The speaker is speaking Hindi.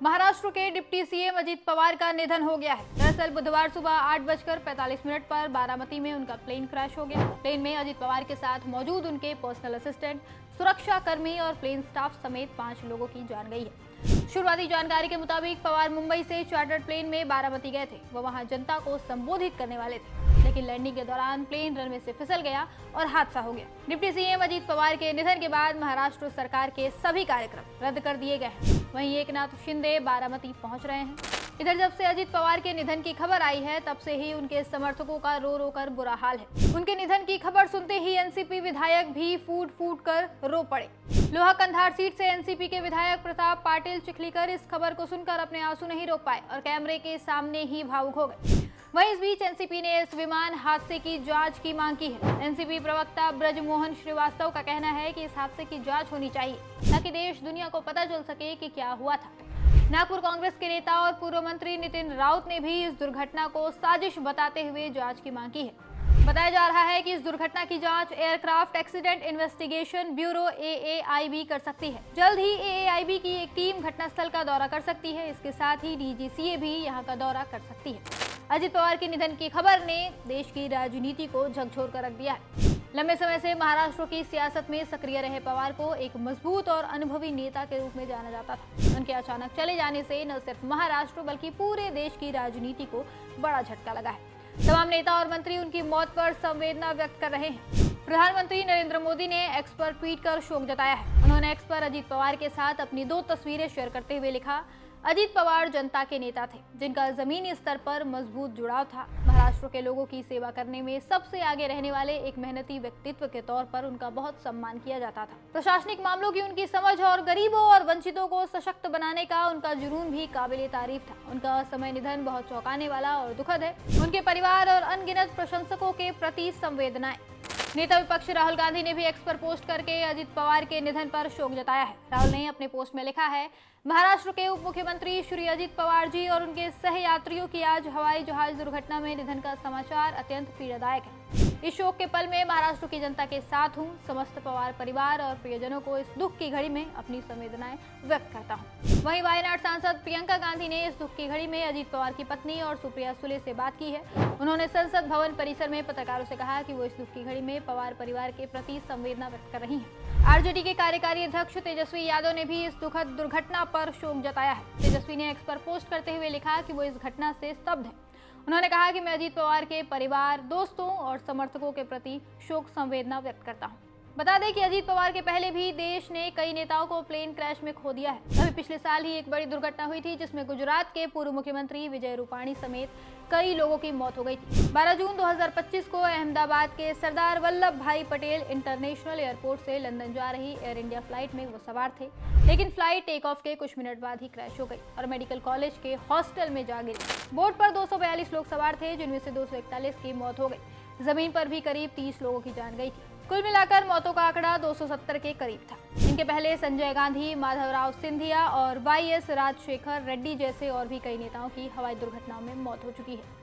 महाराष्ट्र के डिप्टी सीएम अजीत पवार का निधन हो गया है। दरअसल बुधवार सुबह 8:45 पर बारामती में उनका प्लेन क्रैश हो गया। प्लेन में अजीत पवार के साथ मौजूद उनके पर्सनल असिस्टेंट, सुरक्षा कर्मी और प्लेन स्टाफ समेत 5 लोगों की जान गई है। शुरुआती जानकारी के मुताबिक पवार मुंबई से चार्टर्ड प्लेन में बारामती गए थे। वो वहां जनता को संबोधित करने वाले थे, लेकिन लैंडिंग के दौरान प्लेन रनवे से फिसल गया और हादसा हो गया। डिप्टी सीएम अजीत पवार के निधन के बाद महाराष्ट्र सरकार के सभी कार्यक्रम रद्द कर दिए गए हैं। वहीं एकनाथ शिंदे बारामती पहुंच रहे हैं। इधर जब से अजीत पवार के निधन की खबर आई है, तब से ही उनके समर्थकों का रो रो कर बुरा हाल है। उनके निधन की खबर सुनते ही एनसीपी विधायक भी फूट फूट कर रो पड़े। लोहा कंधार सीट से एनसीपी के विधायक प्रताप पाटिल चिखलीकर इस खबर को सुनकर अपने आंसू नहीं रोक पाए और कैमरे के सामने ही भावुक हो गए। वहीं इस बीच एनसीपी ने इस विमान हादसे की जांच की मांग की है। एनसीपी प्रवक्ता ब्रजमोहन श्रीवास्तव का कहना है कि इस हादसे की जांच होनी चाहिए, ताकि देश दुनिया को पता चल सके कि क्या हुआ था। नागपुर कांग्रेस के नेता और पूर्व मंत्री नितिन राउत ने भी इस दुर्घटना को साजिश बताते हुए जांच की मांग की है। बताया जा रहा है कि इस दुर्घटना की जांच aircraft accident investigation bureau AAIB कर सकती है। जल्द ही AAIB की एक टीम घटनास्थल का दौरा कर सकती है। इसके साथ ही DGCA भी यहां का दौरा कर सकती है। अजीत पवार के निधन की खबर ने देश की राजनीति को झकझोर कर रख दिया है। लंबे समय से महाराष्ट्र की सियासत में सक्रिय रहे पवार को एक मजबूत और अनुभवी नेता के रूप में जाना जाता था। उनके अचानक चले जाने से न सिर्फ महाराष्ट्र बल्कि पूरे देश की राजनीति को बड़ा झटका लगा है। तमाम नेता और मंत्री उनकी मौत पर संवेदना व्यक्त कर रहे हैं। प्रधानमंत्री नरेंद्र मोदी ने एक्स पर ट्वीट कर शोक जताया है। उन्होंने एक्स पर अजीत पवार के साथ अपनी 2 तस्वीरें शेयर करते हुए लिखा, अजीत पवार जनता के नेता थे, जिनका जमीनी स्तर पर मजबूत जुड़ाव था। महाराष्ट्र के लोगों की सेवा करने में सबसे आगे रहने वाले एक मेहनती व्यक्तित्व के तौर पर उनका बहुत सम्मान किया जाता था। प्रशासनिक मामलों की उनकी समझ और गरीबों और वंचितों को सशक्त बनाने का उनका जुनून भी काबिले तारीफ था। उनका असमय निधन बहुत चौंकाने वाला और दुखद है। उनके परिवार और अनगिनत प्रशंसकों के प्रति संवेदनाएं। नेता विपक्ष राहुल गांधी ने भी एक्स पर पोस्ट करके अजीत पवार के निधन पर शोक जताया है। राहुल ने अपने पोस्ट में लिखा है, महाराष्ट्र के उप मुख्यमंत्री श्री अजीत पवार जी और उनके सहयात्रियों की आज हवाई जहाज दुर्घटना में निधन का समाचार अत्यंत पीड़ादायक है। इस शोक के पल में महाराष्ट्र की जनता के साथ हूँ। समस्त पवार परिवार और प्रियजनों को इस दुख की घड़ी में अपनी संवेदनाएं व्यक्त करता हूँ। वहीं वायनाड सांसद प्रियंका गांधी ने इस दुख की घड़ी में अजीत पवार की पत्नी और सुप्रिया सुले से बात की है। उन्होंने संसद भवन परिसर में पत्रकारों से कहा कि वो इस दुख की घड़ी में पवार परिवार के प्रति संवेदना व्यक्त कर रही हैं। आरजेडी के कार्यकारी अध्यक्ष तेजस्वी यादव ने भी इस दुखद दुर्घटना पर शोक जताया है। तेजस्वी ने एक्स पर पोस्ट करते हुए लिखा कि वो इस घटना से स्तब्ध है। उन्होंने कहा कि मैं अजीत पवार के परिवार, दोस्तों और समर्थकों के प्रति शोक संवेदना व्यक्त करता हूं। बता दें कि अजीत पवार के पहले भी देश ने कई नेताओं को प्लेन क्रैश में खो दिया है। अभी पिछले साल ही एक बड़ी दुर्घटना हुई थी, जिसमें गुजरात के पूर्व मुख्यमंत्री विजय रूपाणी समेत कई लोगों की मौत हो गई थी। 12 जून 2025 को अहमदाबाद के सरदार वल्लभ भाई पटेल इंटरनेशनल एयरपोर्ट से लंदन जा रही एयर इंडिया फ्लाइट में वो सवार थे, लेकिन फ्लाइट टेक ऑफ के कुछ मिनट बाद ही क्रैश हो गई और मेडिकल कॉलेज के हॉस्टल में जा गिरी। बोर्ड पर 242 लोग सवार थे, जिनमें से 241 की मौत हो गई। जमीन पर भी करीब 30 लोगों की जान गई थी। कुल मिलाकर मौतों का आंकड़ा 270 के करीब था। इनके पहले संजय गांधी, माधवराव सिंधिया और YS राजशेखर रेड्डी जैसे और भी कई नेताओं की हवाई दुर्घटनाओं में मौत हो चुकी है।